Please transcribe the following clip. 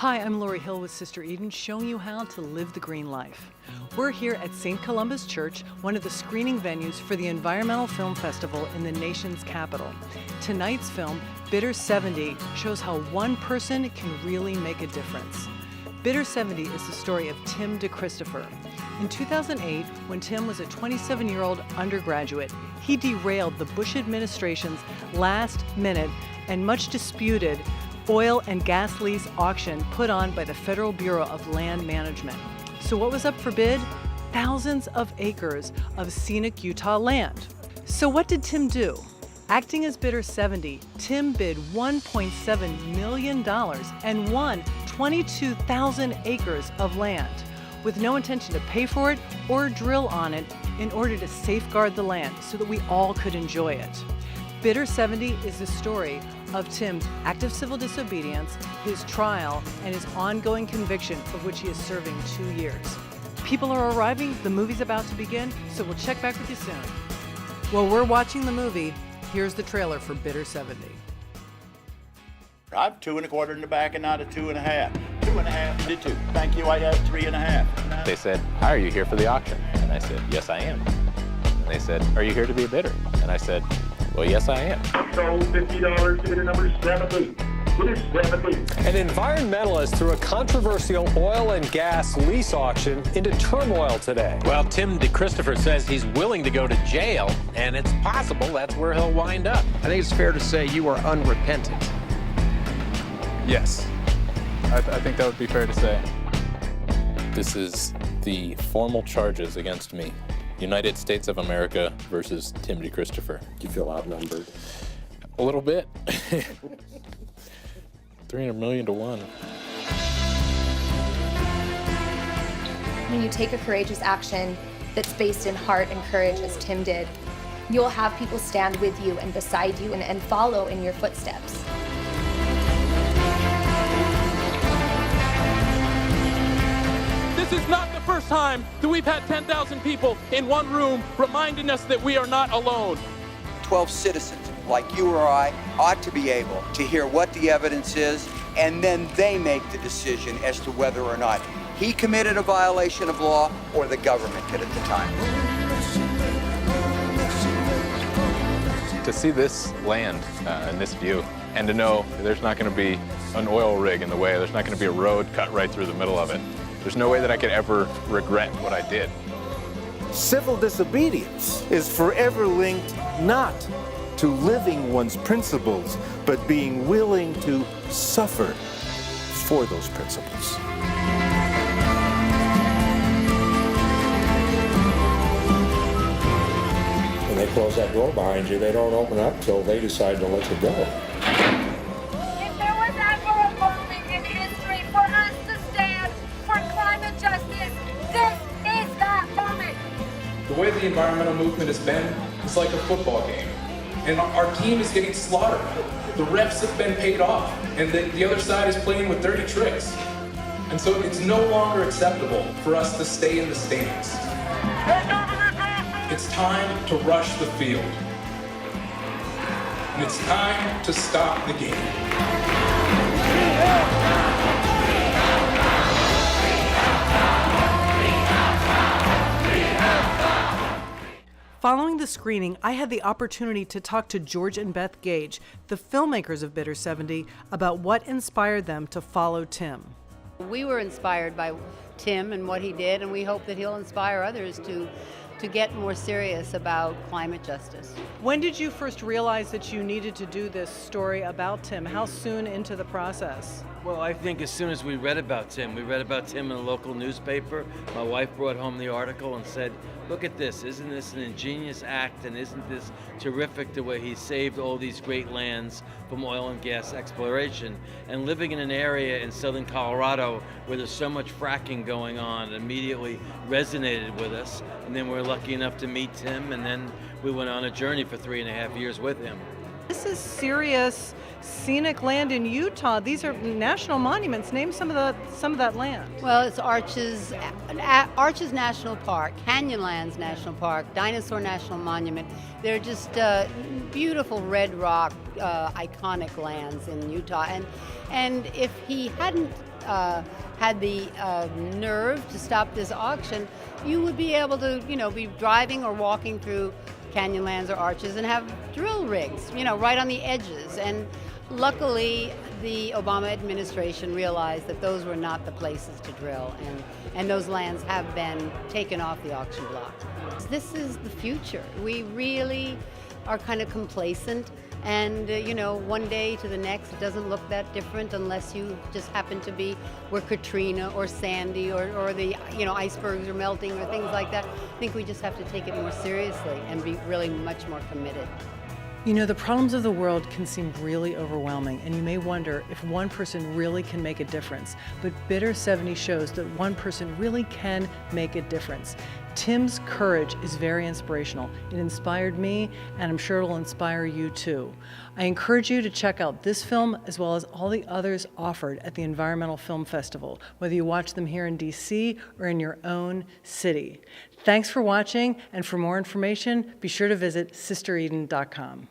Hi, I'm Lori Hill with Sister Eden, showing you how to live the green life. We're here at St. Columba's Church, one of the screening venues for the Environmental Film Festival in the nation's capital. Tonight's film, Bitter 70, shows how one person can really make a difference. Bitter 70 is the story of Tim DeChristopher. In 2008, when Tim was a 27-year-old undergraduate, he derailed the Bush administration's last-minute and much disputed oil and gas lease auction put on by the Federal Bureau of Land Management. So what was up for bid? Thousands of acres of scenic Utah land. So what did Tim do? Acting as Bitter 70, Tim bid $1.7 million and won 22,000 acres of land, with no intention to pay for it or drill on it in order to safeguard the land so that we all could enjoy it. Bitter 70 is the story of Tim's active civil disobedience, his trial, and his ongoing conviction, of which he is serving 2 years. People are arriving, the movie's about to begin, so we'll check back with you soon. While we're watching the movie, here's the trailer for Bitter 70. I've 2 1/4 in the back and not a 2 1/2. 2 1/2 to 2. Thank you, I have 3 1/2. They said, "Hi, are you here for the auction?" And I said, "Yes, I am." And they said, "Are you here to be a bidder?" And I said, "Well, yes, I am." Sold $50, bidder number 70. Bidder 70. An environmentalist threw a controversial oil and gas lease auction into turmoil today. Well, Tim DeChristopher says he's willing to go to jail, and it's possible that's where he'll wind up. I think it's fair to say you are unrepentant. Yes, I think that would be fair to say. This is the formal charges against me. United States of America versus Tim DeChristopher. Do you feel outnumbered? A little bit. 300 million to 1. When you take a courageous action that's based in heart and courage, as Tim did, you'll have people stand with you and beside you and follow in your footsteps. This is not the first time that we've had 10,000 people in one room reminding us that we are not alone. 12 citizens like you or I ought to be able to hear what the evidence is, and then they make the decision as to whether or not he committed a violation of law or the government did at the time. To see this land and this view, and to know there's not going to be an oil rig in the way, there's not going to be a road cut right through the middle of it. There's no way that I could ever regret what I did. Civil disobedience is forever linked not to living one's principles, but being willing to suffer for those principles. When they close that door behind you, they don't open up till they decide to let you go. If there was ever a moment in history for us to stand for climate justice, this is that moment. The way the environmental movement has been, it's like a football game. And our team is getting slaughtered. The refs have been paid off, and the other side is playing with dirty tricks. And so it's no longer acceptable for us to stay in the stands. It's time to rush the field. And it's time to stop the game. Following the screening, I had the opportunity to talk to George and Beth Gage, the filmmakers of Bitter 70, about what inspired them to follow Tim. We were inspired by Tim and what he did, and we hope that he'll inspire others to get more serious about climate justice. When did you first realize that you needed to do this story about Tim? How soon into the process? Well, I think as soon as we read about Tim in a local newspaper. My wife brought home the article and said, "Look at this, isn't this an ingenious act, and isn't this terrific the way he saved all these great lands from oil and gas exploration?" And living in an area in southern Colorado where there's so much fracking going on, immediately resonated with us. And then we're lucky enough to meet Tim, and then we went on a journey for 3.5 years with him. This is serious scenic land in Utah. These are national monuments. Name some of that land. Well, it's Arches National Park, Canyonlands National Park, Dinosaur National Monument. They're just beautiful red rock, iconic lands in Utah. And if he hadn't had the nerve to stop this auction, you would be able to, be driving or walking through Canyonlands or Arches and have drill rigs, right on the edges. And luckily, the Obama administration realized that those were not the places to drill, and those lands have been taken off the auction block. This is the future. We really are kind of complacent, and one day to the next it doesn't look that different unless you just happen to be where Katrina or Sandy or the icebergs are melting or things like that. I think we just have to take it more seriously and be really much more committed. The problems of the world can seem really overwhelming, and you may wonder if one person really can make a difference. But Bitter 70 shows that one person really can make a difference. Tim's courage is very inspirational. It inspired me, and I'm sure it'll inspire you too. I encourage you to check out this film as well as all the others offered at the Environmental Film Festival, whether you watch them here in DC or in your own city. Thanks for watching, and for more information, be sure to visit sistereden.com.